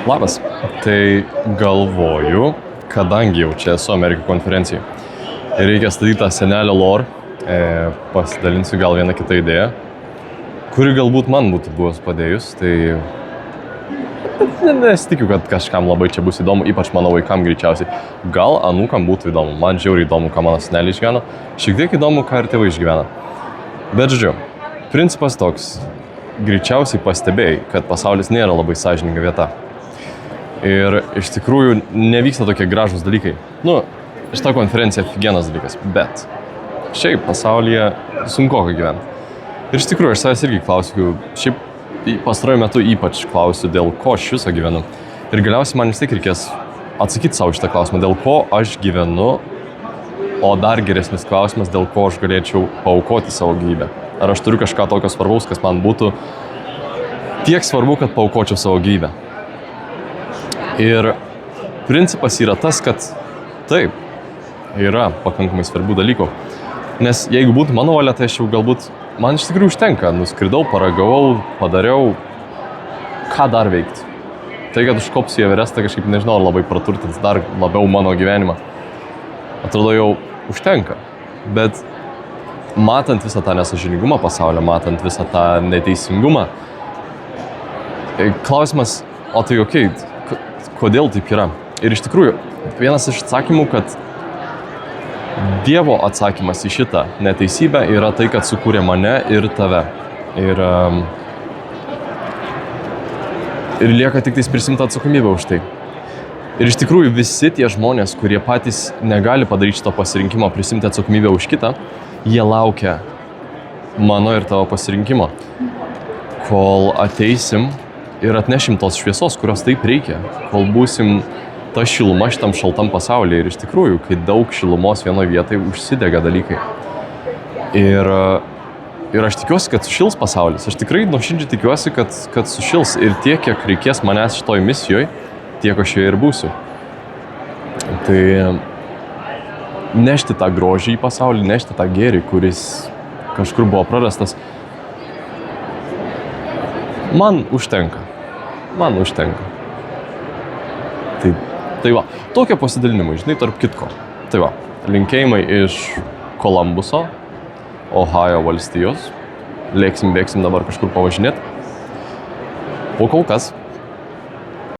Labas. Tai galvoju, kadangi jau čia esu Amerikų konferencijai ir reikia statyti tą senelio lore, pasidalinsiu gal vieną kitą idėją, kuri galbūt man būtų buvęs padėjus, tai nesitikiu, kad kažkam labai čia bus įdomu, ypač mano vaikam greičiausiai. Gal anūkam būtų įdomu, man žiauriai įdomu, ką mano seneliai išgyvena, šiek tiek įdomu, ką ir tėvai išgyvena. Bet žodžiu, principas toks, greičiausiai pastebėjai, kad pasaulis nėra labai sąžininga vieta. Ir iš tikrųjų nevyksta tokie gražūs dalykai. Šita konferencija figienas dalykas, bet šiaip pasaulyje sunkoka gyventi. Ir iš tikrųjų aš savęs irgi klausiu, šiaip pastaruoju metu ypač klausiu, dėl ko aš viso gyvenu. Ir galiausiai man vis tiek reikės atsakyti savo šitą klausimą, dėl ko aš gyvenu, o dar geresnis klausimas, dėl ko aš galėčiau paaukoti savo gyvybę. Ar aš turiu kažką tokio svarbaus, kas man būtų tiek svarbu, kad paaukočiau savo gyvybę. Ir principas yra tas, kad taip, yra pakankamai svarbių dalykų. Nes jeigu būtų mano valia, tai aš jau galbūt, man iš tikrųjų užtenka, nuskridau, paragavau, padariau, ką dar veikti. Tai, kad užkopsiu į Everestą kažkaip nežinau, ar labai praturtins dar labiau mano gyvenimą. Atrodo jau užtenka. Bet matant visą tą nesąžiningumą pasaulio, matant visą tą neteisingumą, klausimas, o tai okei, kodėl taip yra? Ir iš tikrųjų, vienas iš atsakymų, kad Dievo atsakymas į šitą neteisybę yra tai, kad sukūrė mane ir tave. Ir lieka tik tais prisimti atsakomybę už tai. Ir iš tikrųjų visi tie žmonės, kurie patys negali padaryti šito pasirinkimo, prisimti atsakomybę už kitą, jie laukia mano ir tavo pasirinkimo, kol ateisim ir atnešim tos šviesos, kurios taip reikia, kol būsim ta šiluma šitam šaltam pasaulyje. Ir iš tikrųjų, kai daug šilumos vienoje vietoje, užsidega dalykai. Ir aš tikiuosi, kad sušils pasaulis. Aš tikrai nuoširdžiai tikiuosi, kad sušils. Ir tiek, kiek reikės manęs šitoj misijoje, tiek aš joje ir būsiu. Tai nešti tą grožį į pasaulį, nešti tą gėrį, kuris kažkur buvo prarastas, man užtenka. Tai va, tokie pasidalinimai, žinai, tarp kitko. Tai va, linkėjimai iš Kolumbuso, Ohajo valstijos. Bėgsim dabar kažkur pavažinėti. O kol kas,